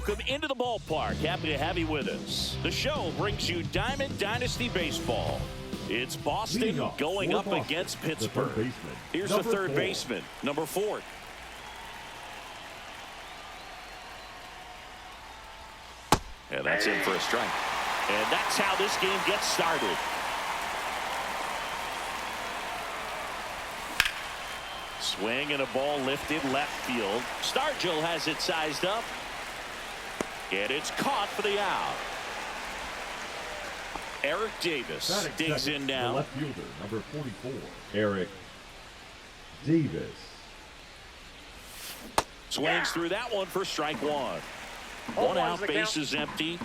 welcome into the ballpark. Happy to have you with us. The show brings you Diamond Dynasty Baseball. It's Boston going up against Pittsburgh. Here's the third baseman, number 4. And that's in for a strike. And that's how this game gets started. Swing and a ball lifted left field. Stargell has it sized up. And it's caught for the out. Eric Davis digs in now. The left fielder, number 44, Eric Davis. Swings through that one for strike 1. One out, base is empty.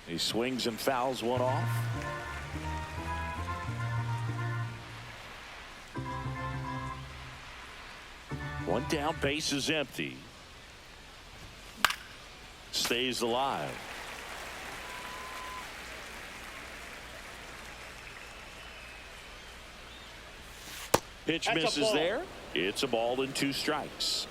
He swings and fouls one off. One down, base is empty. Stays alive. Pitch misses there. It's a ball and 2 strikes.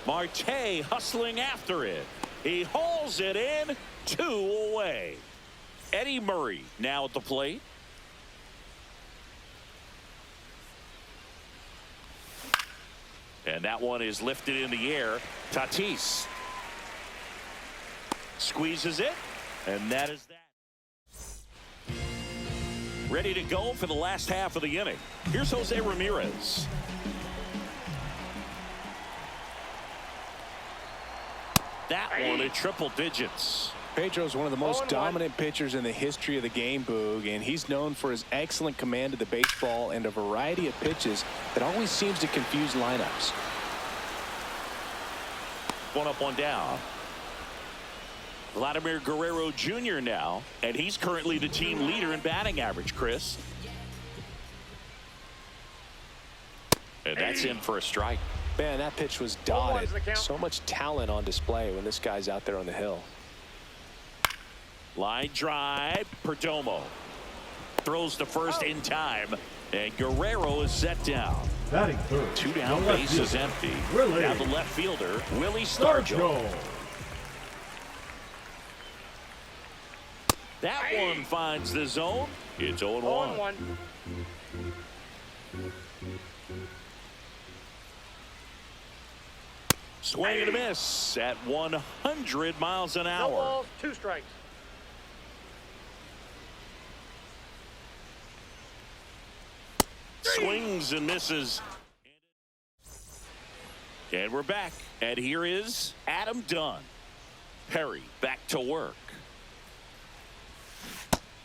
Marte hustling after it. He hauls it in. 2 away. Eddie Murray now at the plate. And that one is lifted in the air. Tatis squeezes it. And that is that. Ready to go for the last half of the inning. Here's Jose Ramirez. That one at triple digits. Pedro's one of the most dominant pitchers in the history of the game, Boog, and he's known for his excellent command of the baseball and a variety of pitches that always seems to confuse lineups. One up, one down. Vladimir Guerrero Jr. now, and he's currently the team leader in batting average, Chris. And that's in for a strike. Man, that pitch was dotted. So much talent on display when this guy's out there on the hill. Line drive, Perdomo throws to first in time, and Guerrero is set down. Batting third. 2 down, base is empty. Now the left fielder, Willie Stargell. That one finds the zone. It's 0-1. Swing and a miss at 100 miles an hour. No balls, 2 strikes. Swings and misses. And we're back. And here is Adam Dunn. Perry back to work.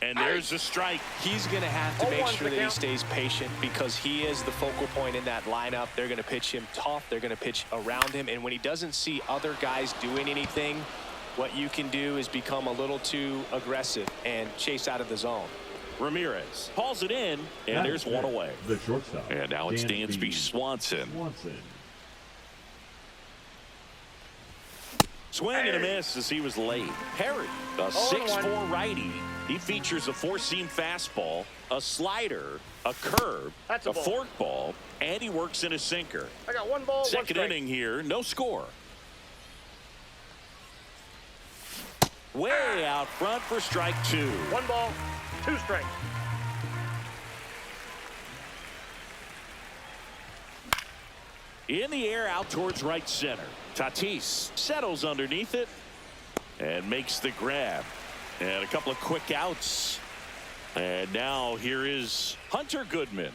And there's a strike. He's going to have to make sure that he stays patient because he is the focal point in that lineup. They're going to pitch him tough. They're going to pitch around him. And when he doesn't see other guys doing anything, what you can do is become a little too aggressive and chase out of the zone. Ramirez hauls it in, and there's one away. The shortstop. And now it's Dansby Swanson. Swing and a miss as he was late. Perry, a 6'4" righty. He features a 4-seam fastball, a slider, a curve, a forkball, and he works in a sinker. I got 1 ball, 1 strike. Second inning here, no score. Way out front for strike 2. 1 ball, 2 strikes. In the air out towards right center. Tatis settles underneath it and makes the grab. And a couple of quick outs. And now here is Hunter Goodman.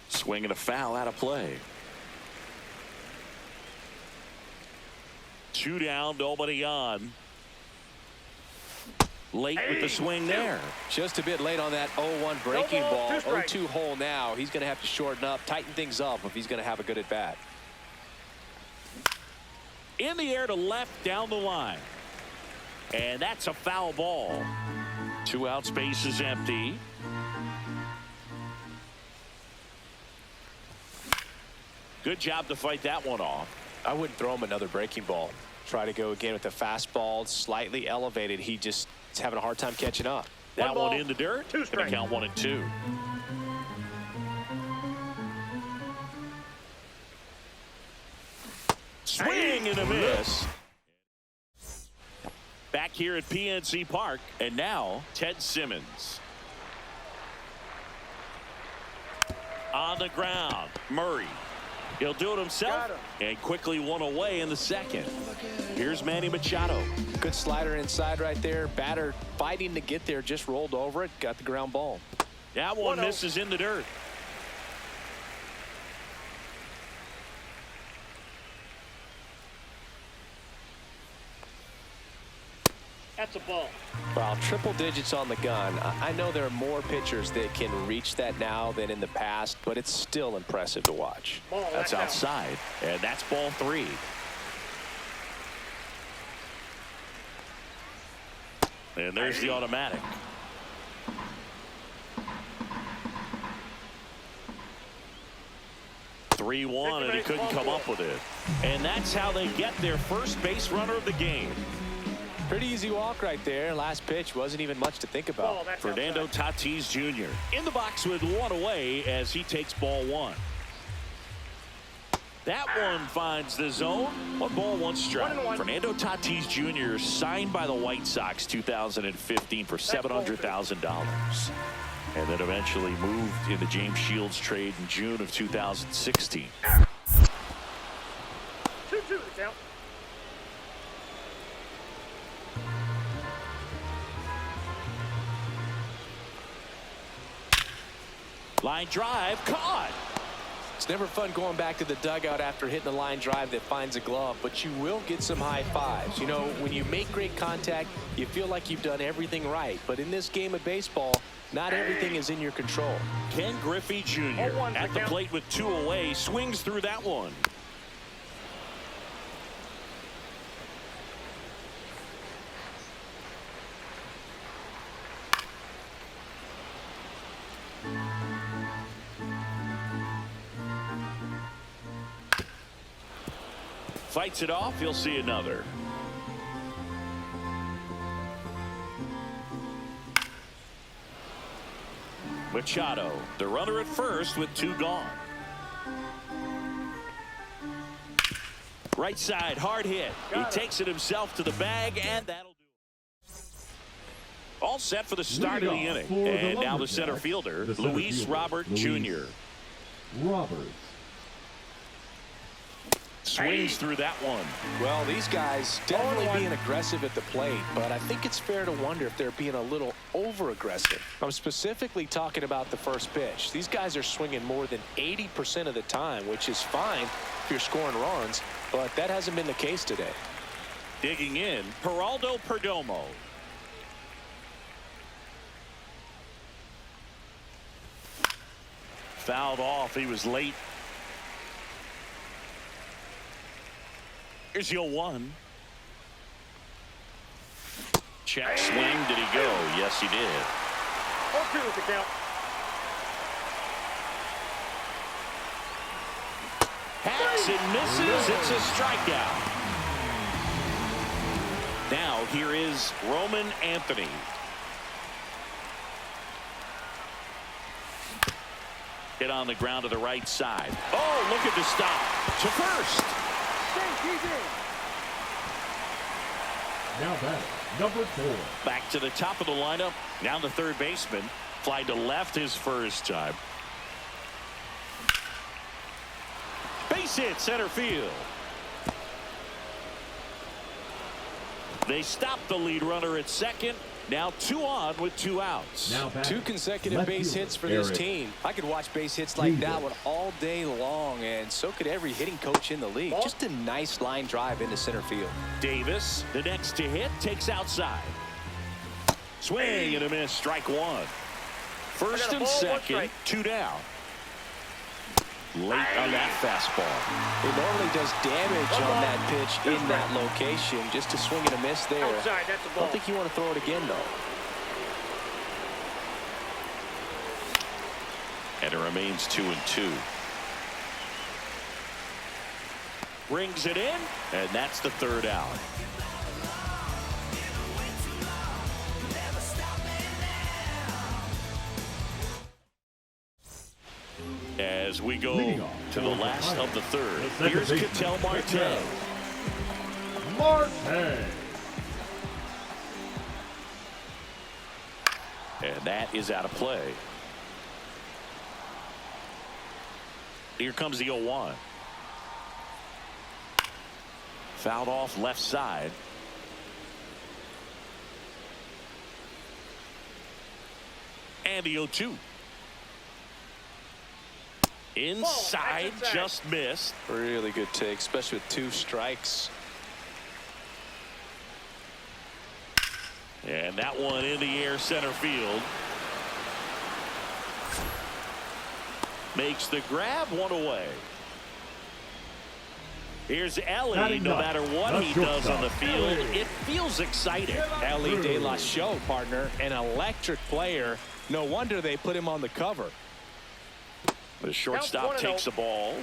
Swing and a foul out of play. 2 down, nobody on. Late with the swing there. Just a bit late on that 0-1 breaking ball. 0-2 hole now. He's going to have to shorten up, tighten things up if he's going to have a good at bat. In the air to left down the line. And that's a foul ball. 2 outs, base is empty. Good job to fight that one off. I wouldn't throw him another breaking ball. Try to go again with the fastball, slightly elevated. He just is having a hard time catching up. That one in the dirt. 2 strikes. Count 1-2. Swing and a miss. Back here at PNC Park, and now Ted Simmons. On the ground, Murray. He'll do it himself and quickly one away in the second. Here's Manny Machado. Good slider inside right there. Batter fighting to get there, just rolled over it, got the ground ball. That one misses in the dirt. That's a ball. Well, triple digits on the gun. I know there are more pitchers that can reach that now than in the past, but it's still impressive to watch. Ball, That's outside, and that's ball 3. And there's the automatic. (3-1), and he couldn't come up with it. And that's how they get their first base runner of the game. Pretty easy walk right there. Last pitch wasn't even much to think about. Fernando Tatis Jr. in the box with one away as he takes ball 1. That one finds the zone. 1 ball, 1 strike. Fernando Tatis Jr. signed by the White Sox 2015 for $700,000. And then eventually moved in the James Shields trade in June of 2016. 2-2 the count. Line drive, caught. It's never fun going back to the dugout after hitting a line drive that finds a glove, but you will get some high fives. You know, when you make great contact, you feel like you've done everything right. But in this game of baseball, not everything is in your control. Ken Griffey Jr. at the plate with 2 away, swings through that one. Fights it off. You'll see another. Machado, the runner at first with 2 gone. Right side, hard hit. He takes it himself to the bag, and that'll do it. All set for the start of the inning. And now the center fielder, Luis Robert Jr. Roberts. Swings through that one. Well, these guys definitely being aggressive at the plate, but I think it's fair to wonder if they're being a little over-aggressive. I'm specifically talking about the first pitch. These guys are swinging more than 80% of the time, which is fine if you're scoring runs, but that hasn't been the case today. Digging in, Geraldo Perdomo. Fouled off. He was late. Here's your 1. Check swing. Did he go? Yes, he did. 0-2 the count. Hacks and misses. It's a strikeout. Now here is Roman Anthony. Hit on the ground to the right side. Oh, look at the stop. To first. Now batting, number 4. Back to the top of the lineup. Now the third baseman. Fly to left his first time. Base hit center field. They stop the lead runner at second. Now 2 on with 2 outs. Now 2 consecutive base hits for this team. I could watch base hits like that one all day long, and so could every hitting coach in the league. Just a nice line drive into center field. Davis, the next to hit, takes outside. Swing and a miss, strike 1. First and second, 2 down. Late on that fastball. It normally does damage on that pitch in that location. Just a swing and a miss there. Outside, that's a ball. I don't think you want to throw it again, though. And it remains 2-2. Brings it in, and that's the third out. As we go to the last of the third, here's Ketel Marte. Marte. And that is out of play. Here comes the 0-1. Fouled off left side. And the 0-2. Inside, just missed. Really good take, especially with 2 strikes. And that one in the air center field. Makes the grab, 1 away. Here's Ellie. No matter what he does on the field, it feels exciting. Ellie De La Show, partner, an electric player. No wonder they put him on the cover. The shortstop takes the ball.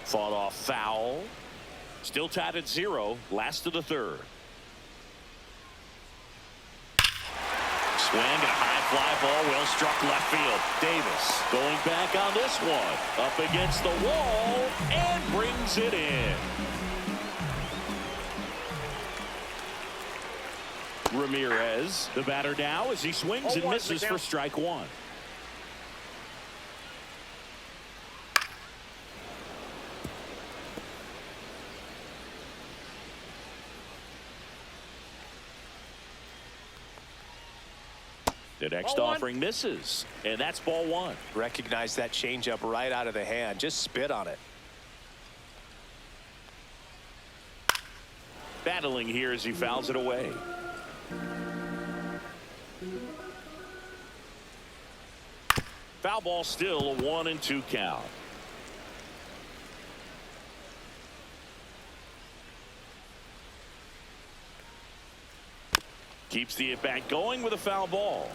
Fought off foul. Still tied at 0. Last of the third. Swing and a high fly ball. Well struck left field. Davis going back on this one. Up against the wall and brings it in. Ramirez, the batter now as he swings and misses for strike 1. The next offering misses, and that's ball 1. Recognize that changeup right out of the hand. Just spit on it. Battling here as he fouls it away. Foul ball, still a 1-2 count. Keeps the at-bat going with a foul ball.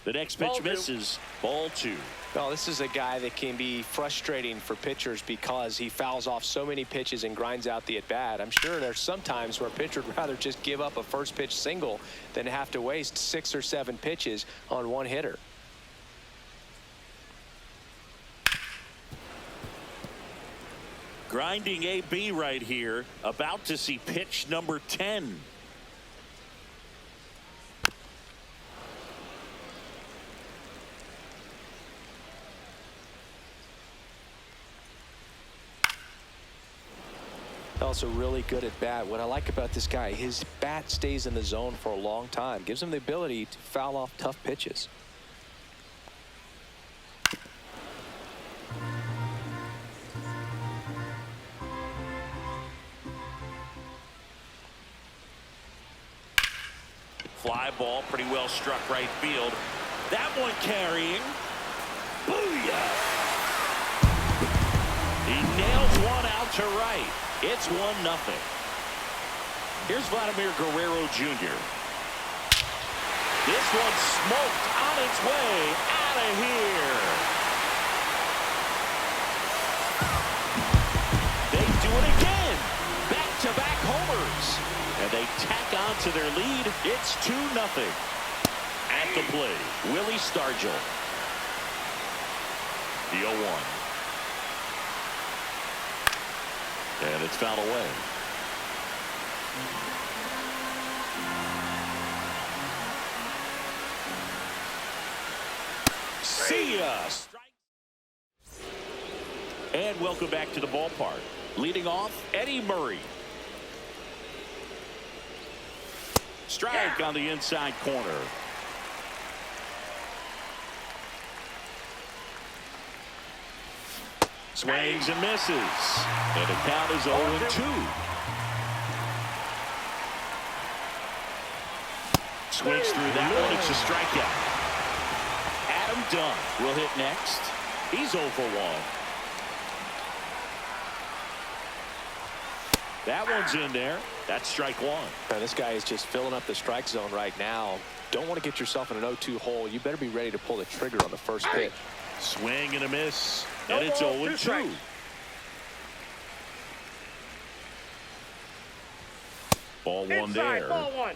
The next pitch misses. Ball 2. Well, this is a guy that can be frustrating for pitchers because he fouls off so many pitches and grinds out the at-bat. I'm sure there's some times where a pitcher would rather just give up a first pitch single than have to waste 6 or 7 pitches on one hitter. Grinding AB right here. About to see pitch number 10. Also really good at bat. What I like about this guy, his bat stays in the zone for a long time. Gives him the ability to foul off tough pitches. Fly ball, pretty well struck right field. That one carrying. Booyah! He nails one out to right. It's 1-0. Here's Vladimir Guerrero Jr. This one smoked on its way out of here. They do it again. Back-to-back homers. And they tack on to their lead. It's 2-0. At the plate, Willie Stargell. The 0-1. And it's fouled away. See ya. And welcome back to the ballpark. Leading off, Eddie Murray. Strike on the inside corner. Swings and misses. And the count is 0-2. Swings through that one. It's a strikeout. Adam Dunn will hit next. He's 0 for 1. That one's in there. That's strike one. Now, this guy is just filling up the strike zone right now. Don't want to get yourself in an 0-2 hole. You better be ready to pull the trigger on the first pitch. Swing and a miss. No And it's ball, 0 2 2. strikes. Ball one Inside, there. ball one.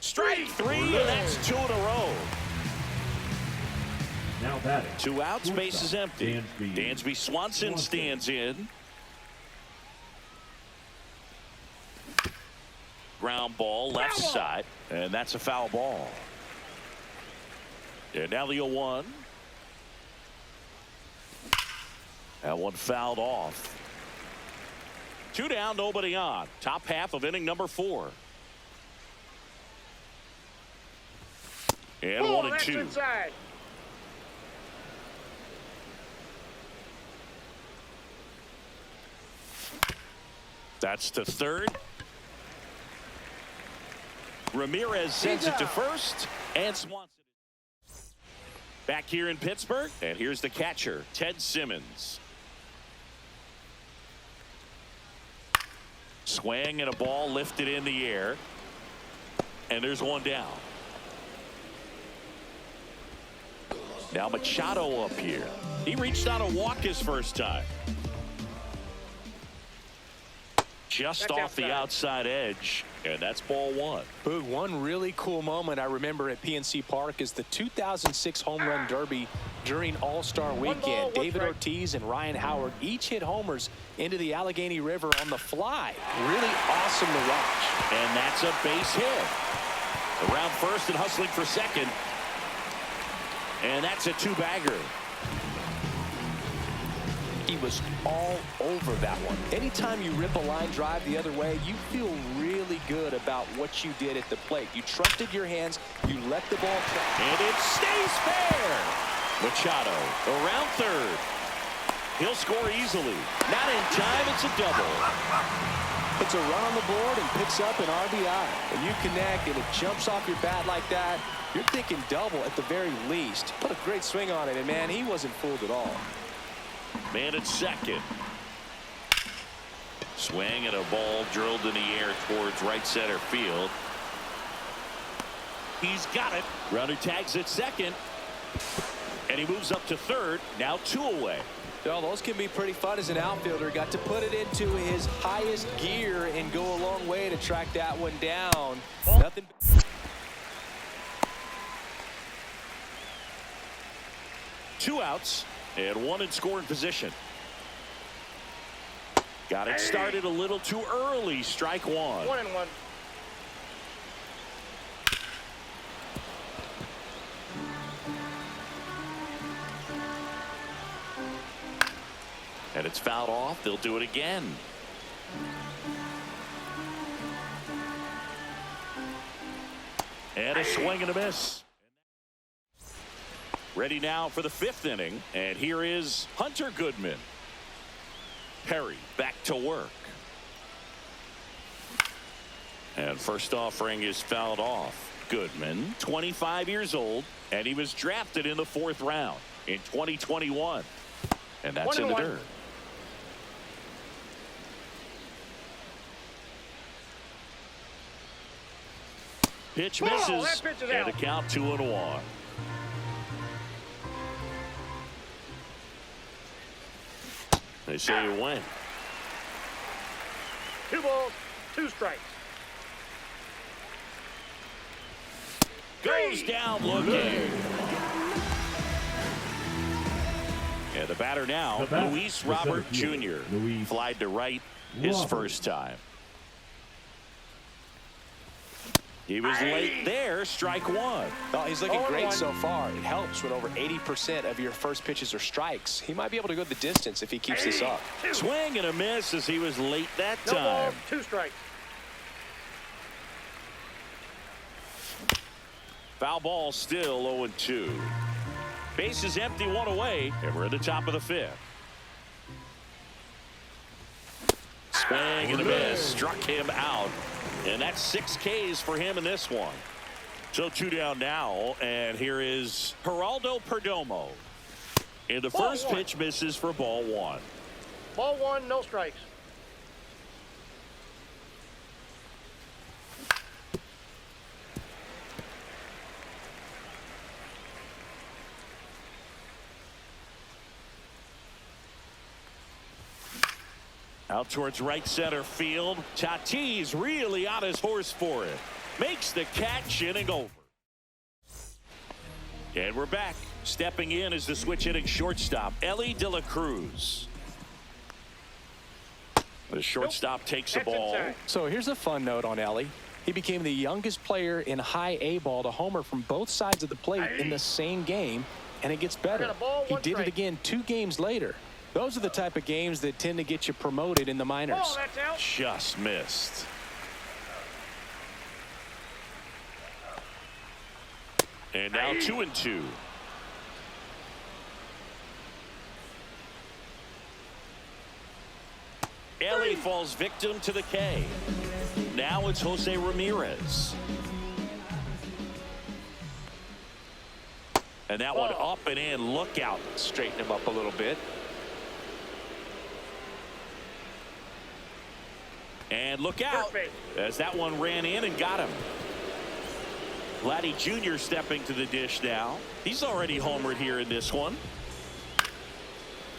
Strike three, and that's 2 in a row. Now batting. 2 outs, base is empty. Dansby Swanson stands in. Ground ball, left Foul ball. side, and that's a foul ball. And now the 0-1. That one fouled off. 2 down, nobody on. Top half of inning number 4. And 1 and That's 2. inside. That's to third. Ramirez sends it to first, and Swanson back here in Pittsburgh. And here's the catcher, Ted Simmons. Swing and a ball lifted in the air, and there's one down. Now Machado up here. He reached on a walk his first time. Just That's off the outside. outside edge, and that's ball one. Boog, one really cool moment I remember at PNC Park is the 2006 Home Run Derby during All-Star Weekend. ball, one David strike. Ortiz and Ryan Howard each hit homers into the Allegheny River on the fly. Really awesome to watch. And that's a base hit. Around first and hustling for second. And that's a 2-bagger. He was all over that one. Anytime you rip a line drive the other way, you feel really good about what you did at the plate. You trusted your hands. You let the ball travel. And it stays fair. Machado around third. He'll score easily. Not in time. It's a double. Puts a run on the board and picks up an RBI. When you connect and it jumps off your bat like that, you're thinking double at the very least. Put a great swing on it, and man, he wasn't fooled at all. Man at second. Swing and a ball drilled in the air towards right center field. He's got it. Runner tags at second. And he moves up to third. Now 2 away. Well, those can be pretty fun as an outfielder. Got to put it into his highest gear and go a long way to track that one down. Nothing. 2 outs and 1 in scoring position. Got it started a little too early. Strike 1. 1-1. And it's fouled off. They'll do it again. And a swing and a miss. Ready now for the 5th inning. And here is Hunter Goodman. Perry back to work. And first offering is fouled off. Goodman, 25 years old, and he was drafted in the 4th round in 2021. And that's in the 1-1. dirt. Pitch Ball, misses, that pitch is and out. a count 2-1. They say you win. 2 balls, 2 strikes. Goes down looking. And the batter now, The batter, Luis the Robert center Jr. fielder, Luis Flied to right his Robert. first time. He was late there. Strike 1. Well, he's looking great 0-1. so far. It helps when over 80% of your first pitches are strikes. He might be able to go the distance if he keeps this up. 2. Swing and a miss as he was late that No ball, time. 2 strikes. Foul ball still 0-2. Base is empty, 1 away, and we're at the top of the 5th. Swing and a miss. Struck him out. And that's 6 Ks for him in this one. So 2 down now, and here is Geraldo Perdomo. And the first pitch misses for ball 1. Ball 1, no strikes. Out towards right center field. Tatis really on his horse for it. Makes the catch, inning over. And we're back. Stepping in is the switch hitting shortstop, Elly De La Cruz. The shortstop takes the ball. So here's a fun note on Elly. He became the youngest player in high A ball to homer from both sides of the plate in the same game, and it gets better. He did it again 2 games later. Those are the type of games that tend to get you promoted in the minors. Just missed. And now 2-2. Elly falls victim to the K. Now it's Jose Ramirez. And that one up and in. Look out. Straighten him up a little bit. And look out as that one ran in and got him. Vladdy Jr. stepping to the dish now. He's already homered here in this one.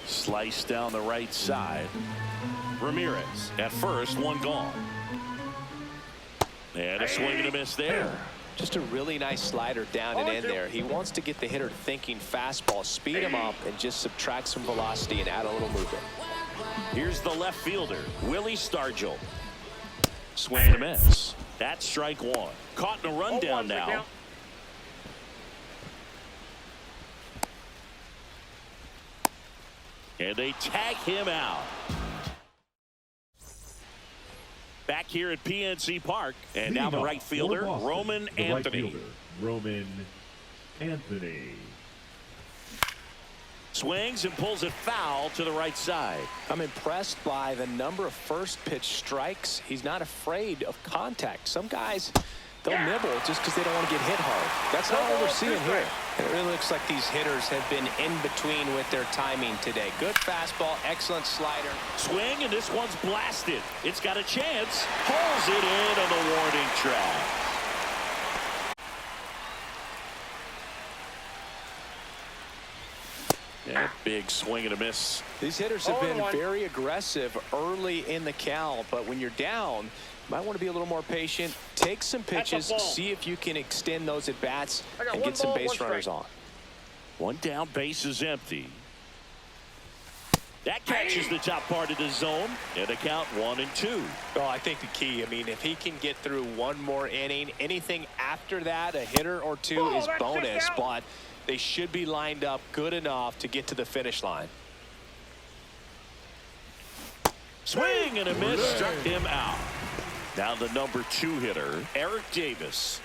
Slice down the right side. Ramirez at first, one gone. And a swing and a miss there. Just a really nice slider down and in there. He wants to get the hitter thinking fastball, speed him up, and just subtract some velocity and add a little movement. Here's the left fielder, Willie Stargell. Swing and a miss. That's strike 1. Caught in a rundown now. And they tag him out. Back here at PNC Park. And now the right fielder, Roman Anthony. Roman Anthony. Swings and pulls it foul to the right side. I'm impressed by the number of first pitch strikes. He's not afraid of contact. Some guys, they'll nibble just because they don't want to get hit hard. That's not what we're seeing here. And it really looks like these hitters have been in between with their timing today. Good fastball, excellent slider. Swing, and this one's blasted. It's got a chance. Pulls it in on the warning track. Yeah, big swing and a miss. These hitters have been very aggressive early in the count, but when you're down, you might want to be a little more patient. Take some pitches, see if you can extend those at bats and get some base runners on. One down, base is empty. That catches the top part of the zone, and the count 1-2. Well, I think the key, I mean, if he can get through one more inning, anything after that, a hitter or two is bonus, but they should be lined up good enough to get to the finish line. Swing and a miss, struck him out. Now the number 2 hitter, Eric Davis.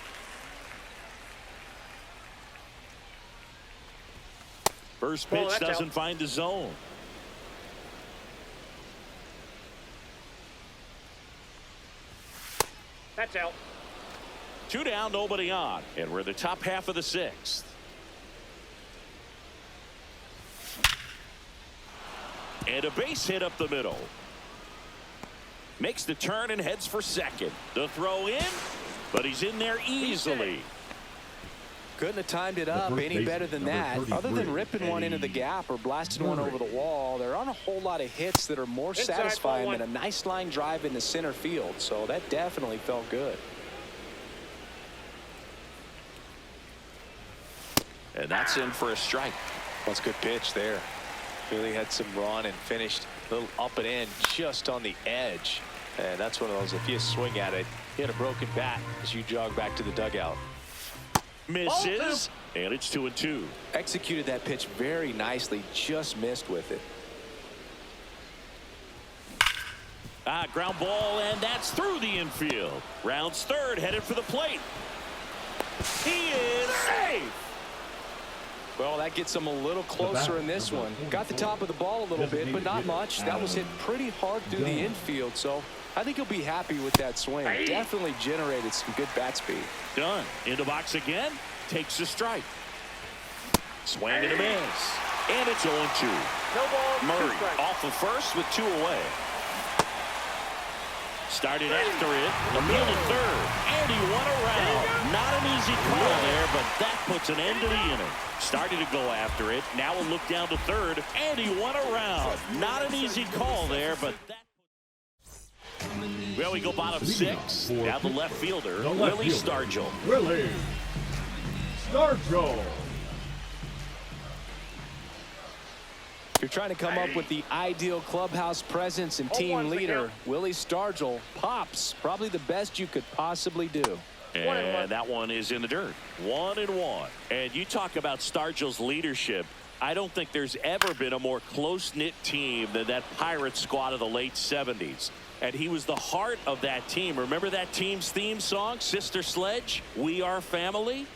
First pitch doesn't find the zone. That's out. 2 down, nobody on, and we're in the top half of the 6th. And a base hit up the middle. Makes the turn and heads for second. The throw in, but he's in there easily. Couldn't have timed it up any better than that. Other than ripping one into the gap or blasting one over the wall, there aren't a whole lot of hits that are more satisfying than a nice line drive in the center field. So that definitely felt good. And that's in for a strike. That's a good pitch there. Really had some run and finished a little up and in just on the edge. And that's one of those, if you swing at it, you had a broken bat as you jog back to the dugout. Misses, and it's 2-2. Executed that pitch very nicely, just missed with it. Ground ball, and that's through the infield. Rounds third, headed for the plate. He is safe. Well, that gets them a little closer in this one. Got the top of the ball a little bit, but not much. That was hit pretty hard through the infield, so I think he'll be happy with that swing. Definitely generated some good bat speed. Done. Into box again. Takes the strike. Swing and a miss. And it's 0-2. No ball. Murray off of first with 2 away. Started after it. Appeal to third. And he won around. Not an easy call there, but that puts an end to the inning. Started to go after it. Now a look down to third. And he won around. Not an easy call there, but that. Well, we go bottom 6. Now the left fielder, Willie Stargell. Willie Stargell. If you're trying to come up with the ideal clubhouse presence and team leader, Willie Stargell pops. Probably the best you could possibly do. And that one is in the dirt. 1-1. And you talk about Stargell's leadership. I don't think there's ever been a more close-knit team than that Pirates squad of the late 70s. And he was the heart of that team. Remember that team's theme song, Sister Sledge? We Are Family?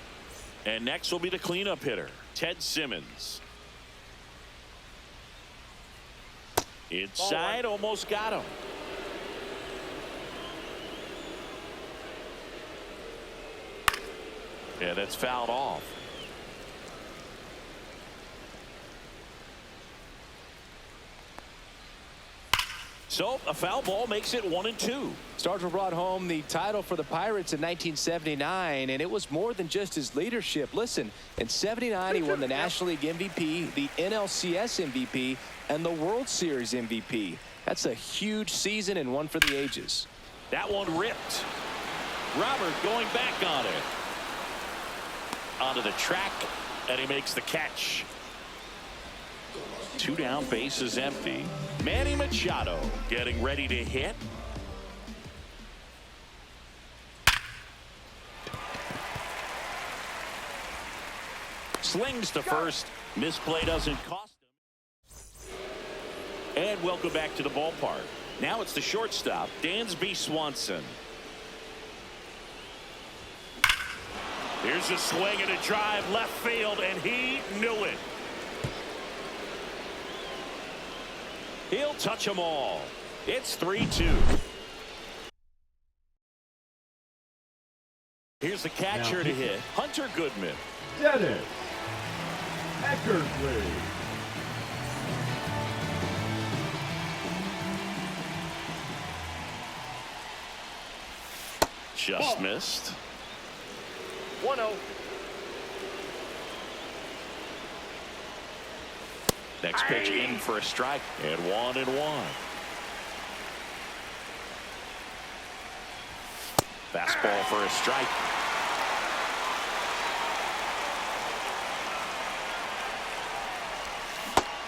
And next will be the cleanup hitter, Ted Simmons. Inside, almost got him. Yeah, that's fouled off. So a foul ball makes it 1-2. Stargell brought home the title for the Pirates in 1979, and it was more than just his leadership. Listen, in '79 he won the National League MVP, the NLCS MVP, and the World Series MVP. That's a huge season and one for the ages. That one ripped. Robert going back on it. Onto the track, and he makes the catch. 2 down, base is empty. Manny Machado getting ready to hit. Slings to first. Misplay doesn't cost him. And welcome back to the ballpark. Now it's the shortstop, Dansby Swanson. Here's a swing and a drive left field, and he knew it. He'll touch them all. It's 3-2. Here's the catcher to hit, Hunter Goodman. Dennis Eckersley. Just missed. 1-0. Next pitch in for a strike, and 1-1. Fastball for a strike.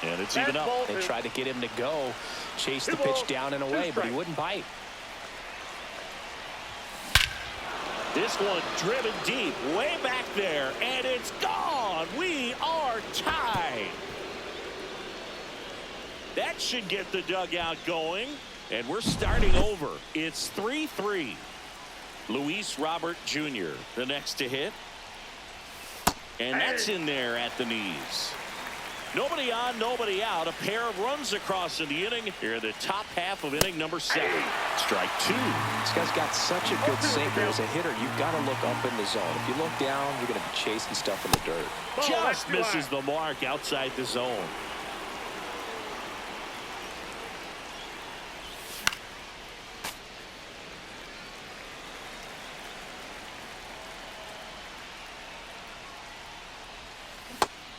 And it's even up. They tried to get him to go, chase the pitch down and away, but he wouldn't bite. This one driven deep, way back there, and it's gone. We are tied. That should get the dugout going, and we're starting over. It's 3-3. Luis Robert Jr., the next to hit. And that's in there at the knees. Nobody on, nobody out. A pair of runs across in the inning. Here in the top half of inning number 7. Strike 2. This guy's got such a good sinker. As a hitter, you've got to look up in the zone. If you look down, you're going to be chasing stuff in the dirt. Just misses the mark outside the zone.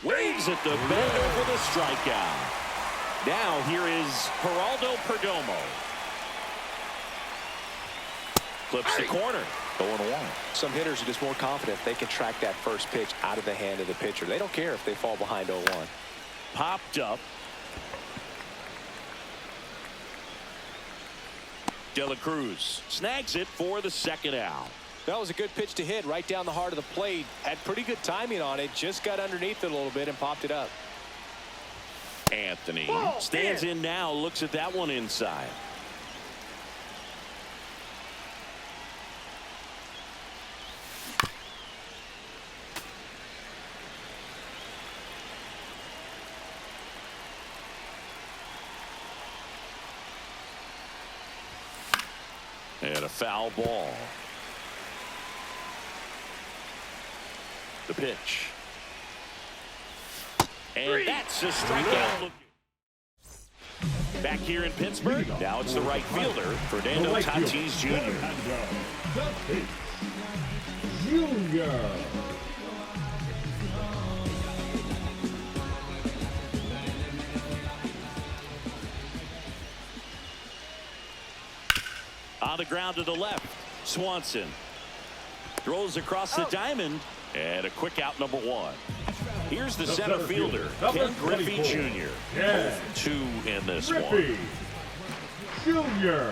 Waves at the bender for the strikeout. Now here is Geraldo Perdomo. Clips the corner. 0-1. Some hitters are just more confident they can track that first pitch out of the hand of the pitcher. They don't care if they fall behind 0-1. Popped up. De La Cruz snags it for the second out. That was a good pitch to hit right down the heart of the plate. Had pretty good timing on it. Just got underneath it a little bit and popped it up. Anthony stands in now, looks at that one inside. foul ball. The pitch. And that's a strikeout. Back here in Pittsburgh, now it's the right fielder, Fernando Tatis Jr. Junior. On the ground to the left, Swanson throws across the diamond, and a quick out, number one. Here's the center fielder, Ken Griffey Jr. Yeah. 2 in this Griffey one. Jr.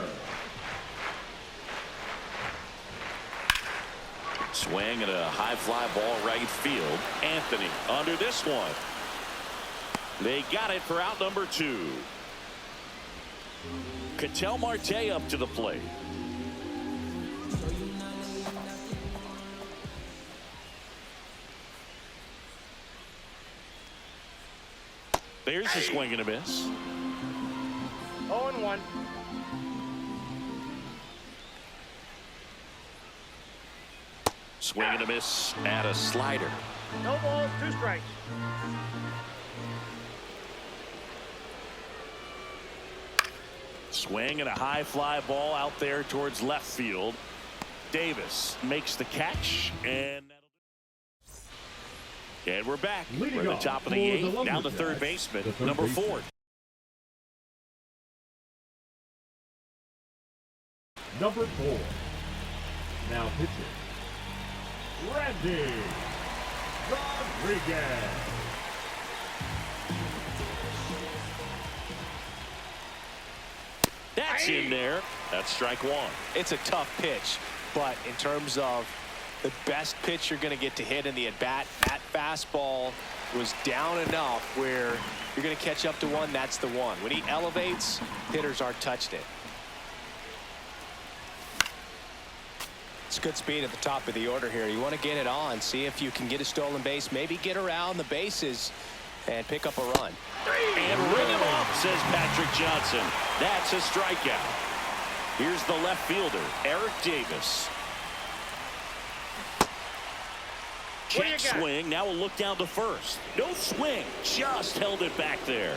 Swing and a high fly ball right field. Anthony under this one. They got it for out number 2. Ketel Marte up to the plate. There's a swing and a miss. 0-1. Swing and a miss at a slider. No balls, 2 strikes. Swing and a high fly ball out there towards left field. Davis makes the catch, and we're back. Leading We're at the off top of the for the 8th. Now the Lumberjacks, third baseman, the third number baseman. 4. Number 4. Now pitching. Randy Rodriguez. That's in there. That's strike 1. It's a tough pitch, but in terms of the best pitch you're going to get to hit in the at-bat, that fastball was down enough where you're going to catch up to one. That's the one. When he elevates, hitters aren't touched it. It's good speed at the top of the order here. You want to get it on, see if you can get a stolen base, maybe get around the bases and pick up a run. And ring him off, says Patrick Johnson. That's a strikeout. Here's the left fielder, Eric Davis. What do you Check got? swing. Now we'll look down to first. No swing. Just held it back there.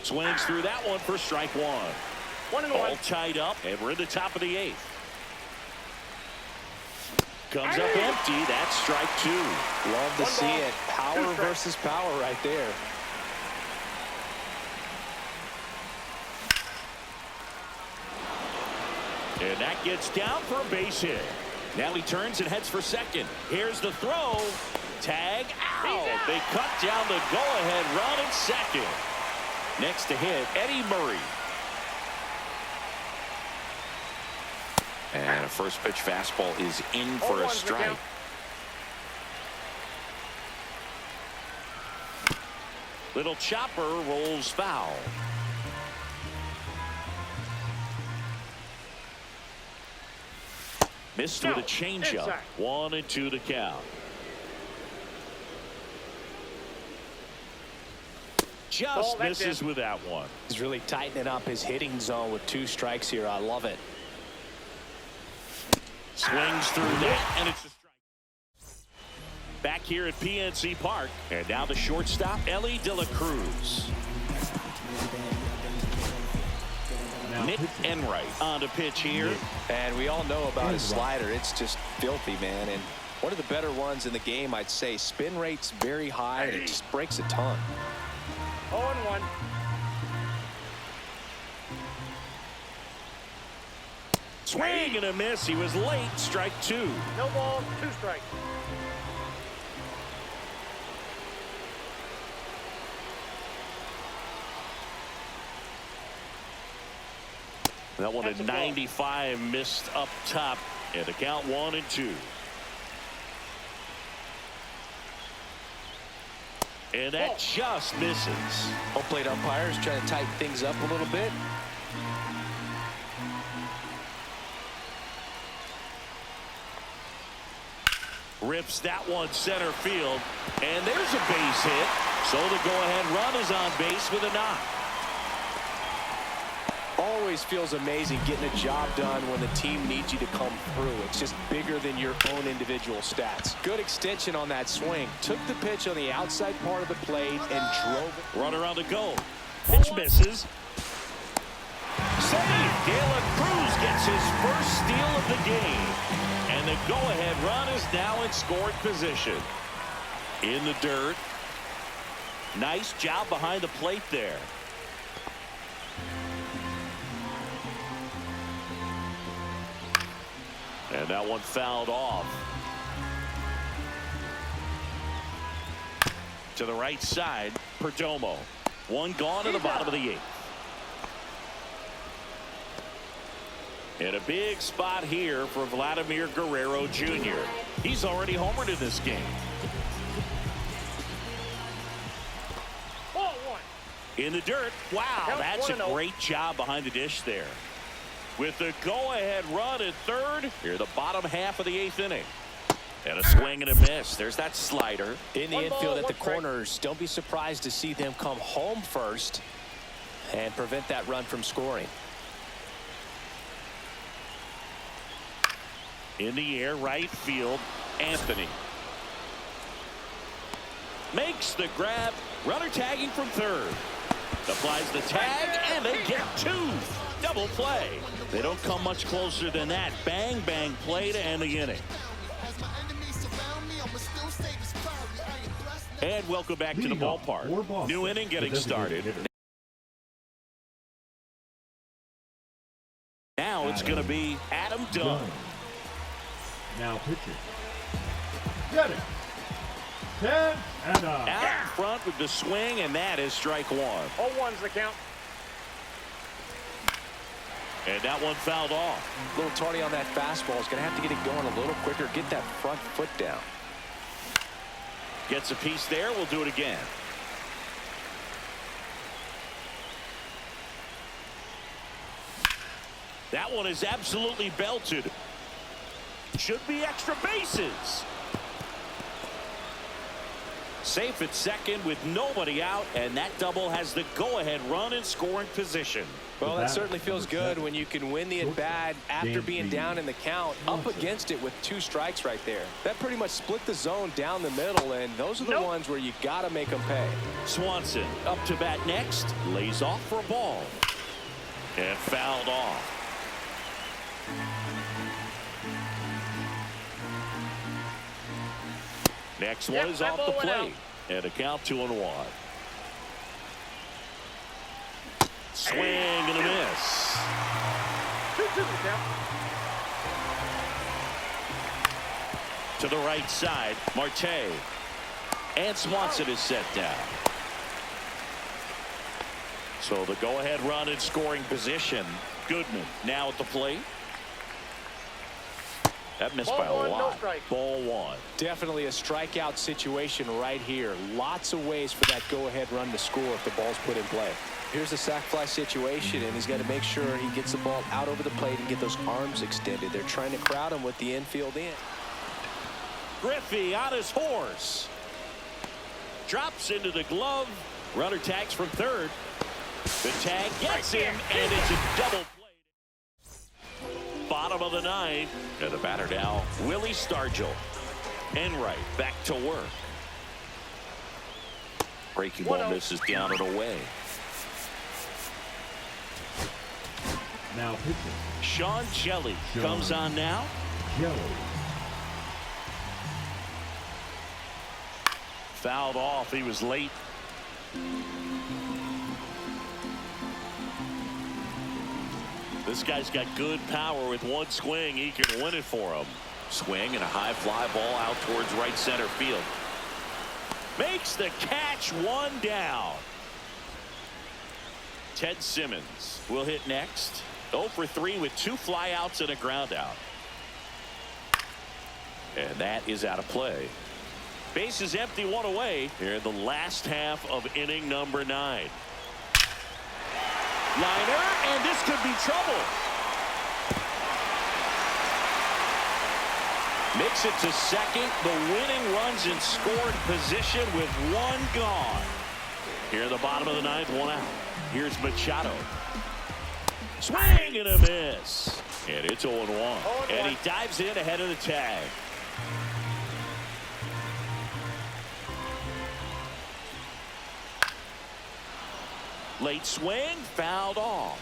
Swings through that one for strike 1. 1-1. All tied up, and we're in the top of the 8th. Comes up empty. That's strike 2. Love to 1 see ball, it. 2 Power strikes. versus power right there. And that gets down for a base hit. Now he turns and heads for second. Here's the throw. Tag out. They cut down the go-ahead run at second. Next to hit, Eddie Murray. And a first pitch fastball is in for a 0-1's the strike. count. Little chopper rolls foul. Missed with a changeup. Inside. 1-2 to count. Just Ball, that's misses in. with that one. He's really tightening up his hitting zone with 2 strikes here. I love it. Swings through that, and it's a strike. Back here at PNC Park, and now the shortstop, Ellie De La Cruz. Now Nick pitching. Enright on the pitch here. And we all know about his slider. It's just filthy, man. And one of the better ones in the game, I'd say. Spin rate's very high, and it just breaks a ton. 0-1. Swing and a miss. He was late. Strike 2. No balls, 2 strikes. That one That's at a ball. 95 missed up top. And the count 1-2. And that just misses. Home plate umpires trying to tighten things up a little bit. Rips that one center field. And there's a base hit. So the go-ahead run is on base with a knock. always feels amazing getting a job done when the team needs you to come through. It's just bigger than your own individual stats. Good extension on that swing. Took the pitch on the outside part of the plate and drove it. Runner on the go. Pitch misses. Save. Galen Cruz gets his first steal of the game. And the go-ahead run is now in scoring position. In the dirt. Nice job behind the plate there. And that one fouled off. To the right side, Perdomo. One gone to the bottom of the 8th. And a big spot here for Vladimir Guerrero Jr. He's already homered in this game. Ball 1. In the dirt. Wow, that's a great job behind the dish there. With the go-ahead run at third, here the bottom half of the 8th inning. And a swing and a miss. There's that slider. In the infield at the corners, don't be surprised to see them come home first and prevent that run from scoring. In the air, right field, Anthony. Makes the grab. Runner tagging from third. Applies the tag, and they get 2. Double play. They don't come much closer than that. Bang, bang play to end the inning. And welcome back to the ballpark. New inning getting started. Now it's going to be Adam Dunn. Now pitching. Get it. 10 and out in front with the swing, and that is strike 1. 0-1's the count. And that one fouled off. A little tardy on that fastball. Is going to have to get it going a little quicker. Get that front foot down. Gets a piece there. We'll do it again. That one is absolutely belted. Should be extra bases. Safe at second with nobody out, and that double has the go-ahead run in scoring position. Well, that certainly feels good when you can win the at-bat after being down in the count, up against it with 2 strikes right there. That pretty much split the zone down the middle, and those are the ones where you got to make them pay. Swanson up to bat next, lays off for a ball, and fouled off. Next one is off the plate, and a count 2-1. Swing and a miss. 2-2 To the right side, Marte. And Swanson is set down. So the go-ahead run in scoring position. Goodman now at the plate. That missed by a lot. Ball 1. Definitely a strikeout situation right here. Lots of ways for that go-ahead run to score if the ball's put in play. Here's a sac fly situation, and he's got to make sure he gets the ball out over the plate and get those arms extended. They're trying to crowd him with the infield in. Griffey on his horse. Drops into the glove. Runner tags from third. The tag gets him, and it's a double play. Bottom of the 9th, and the batter now, Willie Stargell. Enright back to work. Breaking ball misses down and away. Now pitching. Sean Kelly comes on now. Kelly. Fouled off. He was late. This guy's got good power. With one swing, he can win it for him. Swing and a high fly ball out towards right center field. Makes the catch, 1 down. Ted Simmons will hit next. 0 for 3 with 2 flyouts and a ground out. And that is out of play. Bases empty, 1 away here in the last half of inning number 9. Liner, and this could be trouble. Makes it to second. The winning runs in scoring position with 1 gone. Here in the bottom of the 9th, 1 out. Here's Machado. Swing and a miss. And it's 0-1. And he dives in ahead of the tag. Late swing, fouled off.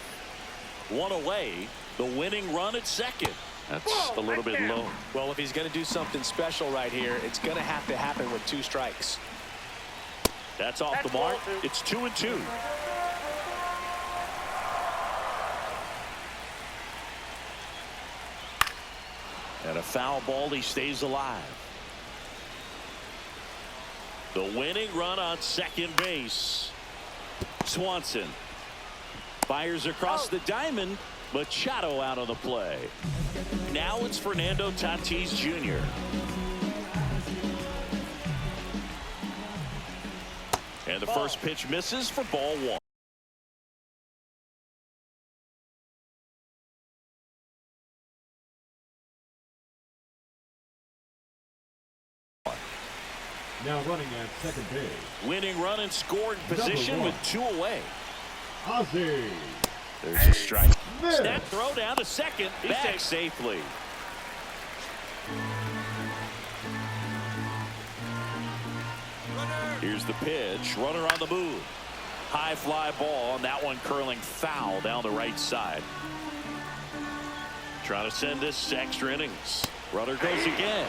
One away. The winning run at second. That's a little bit low. Well, if he's going to do something special right here, it's going to have to happen with 2 strikes. That's off the mark. It's 2-2. And a foul ball, he stays alive. The winning run on second base. Swanson fires across the diamond. Machado out of the play. Now it's Fernando Tatis Jr. And the first pitch misses for ball 1. Now running at second base. Winning run in scoring position with 2 away. Ozzie. There's a strike. Miss. Snap throw down to second. Back safely. Here's the pitch. Runner on the move. High fly ball, and that one curling foul down the right side. Trying to send this to extra innings. Runner goes again.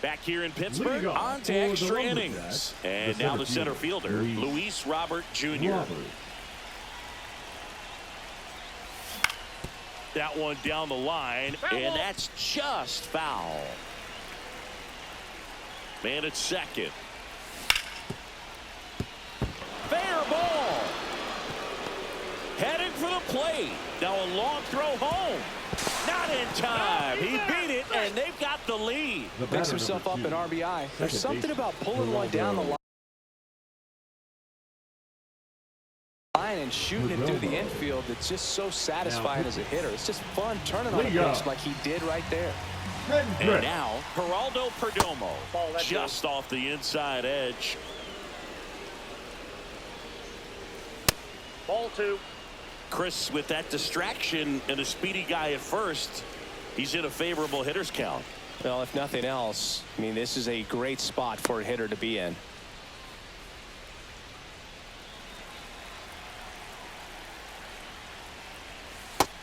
Back here in Pittsburgh, on to extra innings. And now the center fielder, Luis Robert Jr. That one down the line, and that's just foul. Man at second. Fair ball. Heading for the plate. Now a long throw home. Not in time. He beat it, and they've got the lead. Picks himself up an RBI. There's something about pulling one down the line and shooting it through the infield that's just so satisfying as a hitter. It's just fun turning on a base like he did right there. And now Geraldo Perdomo just off the inside edge. Ball 2. Chris, with that distraction and a speedy guy at first, he's in a favorable hitter's count. Well, if nothing else, I mean, this is a great spot for a hitter to be in.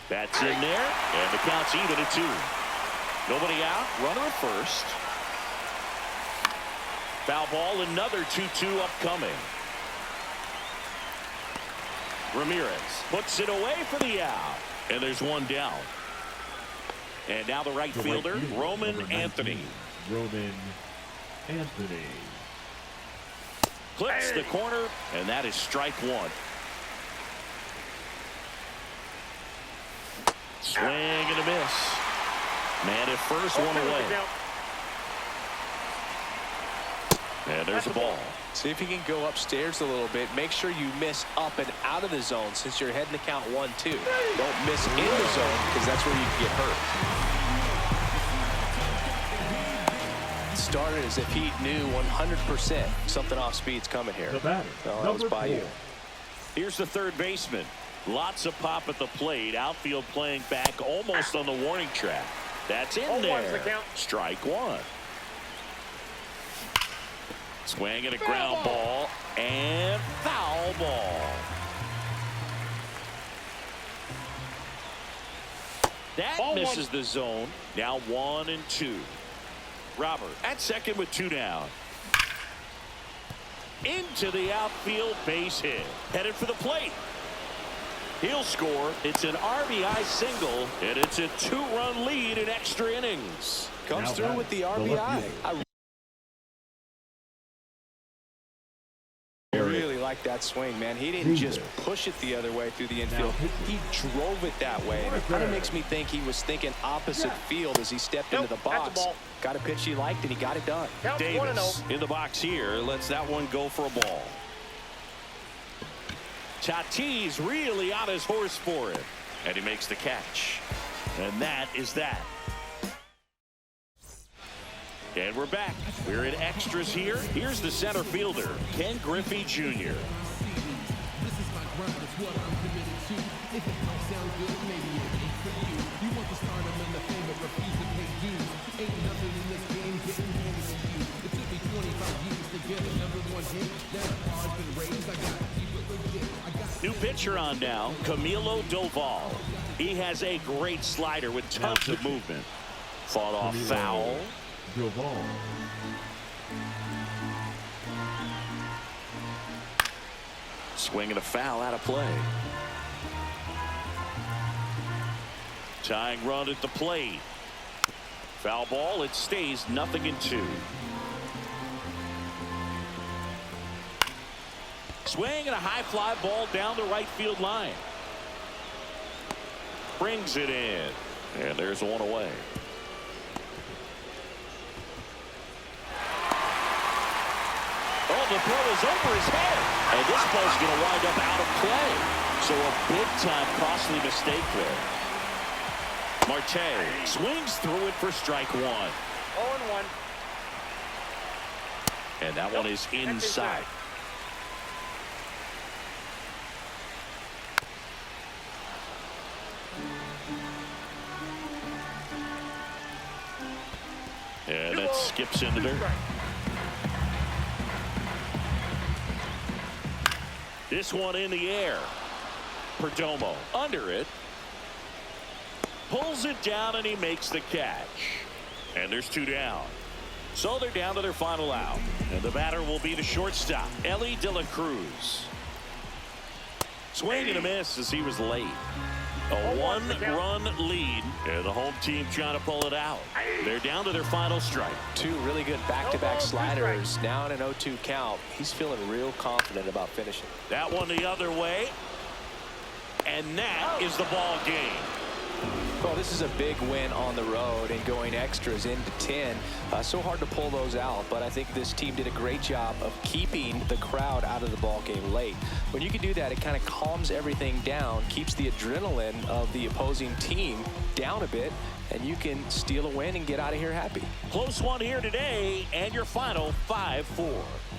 That's in there, and the count's even at 2. Nobody out, runner at first. Foul ball, another 2-2 upcoming. Ramirez puts it away for the out, and there's one down. And now the right fielder, Roman Anthony. Roman Anthony. Clips the corner, and that is strike 1. Swing and a miss. Man at first, 1 away. And there's the ball. See if you can go upstairs a little bit. Make sure you miss up and out of the zone since you're heading to count 1-2. Don't miss in the zone because that's where you can get hurt. Started as if he knew 100% something off speed's coming here. The batter, well, that was by you. Here's the third baseman. Lots of pop at the plate. Outfield playing back almost on the warning track. That's in there. Strike 1. Swing and a ground ball and foul ball. That misses the zone. Now 1-2. Robert at second with 2 down. Into the outfield, base hit. Headed for the plate. He'll score. It's an RBI single, and it's a 2-run lead in extra innings. Comes through with the RBI. I really like that swing, man. He didn't just push it the other way through the infield. He drove it that way. And it kind of makes me think he was thinking opposite field as he stepped into the box. Got a pitch he liked, and he got it done. Davis in the box here. Lets that one go for a ball. Tatis really on his horse for it. And he makes the catch. And that is that. And we're back. We're in extras here. Here's the center fielder, Ken Griffey Jr. New pitcher on now, Camilo Doval. He has a great slider with tons of movement. Fought off foul. Doval. Swing and a foul out of play. Tying run at the plate. Foul ball. It stays 0-2. Swing and a high fly ball down the right field line. Brings it in. And there's one away. Oh, the throw is over his head. And this ball's going to wind up out of play. So a big-time costly mistake there. Marte swings through it for strike one. 0-1. And that one is inside. And that skips into there. This one in the air. Perdomo under it. Pulls it down and he makes the catch. And there's two down. So they're down to their final out. And the batter will be the shortstop, Ellie De La Cruz. Swing and a miss as he was late. A one-run lead, and the home team trying to pull it out. They're down to their final strike. Two really good back-to-back sliders. Now in an 0-2 count. He's feeling real confident about finishing. That one the other way. And that is the ball game. Well, this is a big win on the road and going extras into 10. So hard to pull those out, but I think this team did a great job of keeping the crowd out of the ball game late. When you can do that, it kind of calms everything down, keeps the adrenaline of the opposing team down a bit, and you can steal a win and get out of here happy. Close one here today, and your final 5-4.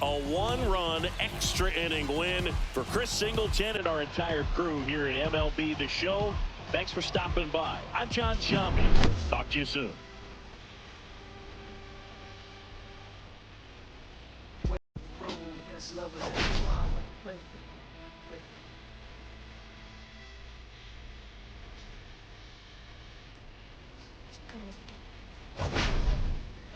A one-run extra inning win for Chris Singleton and our entire crew here at MLB The Show. Thanks for stopping by. I'm John Shambi. Talk to you soon. Okay.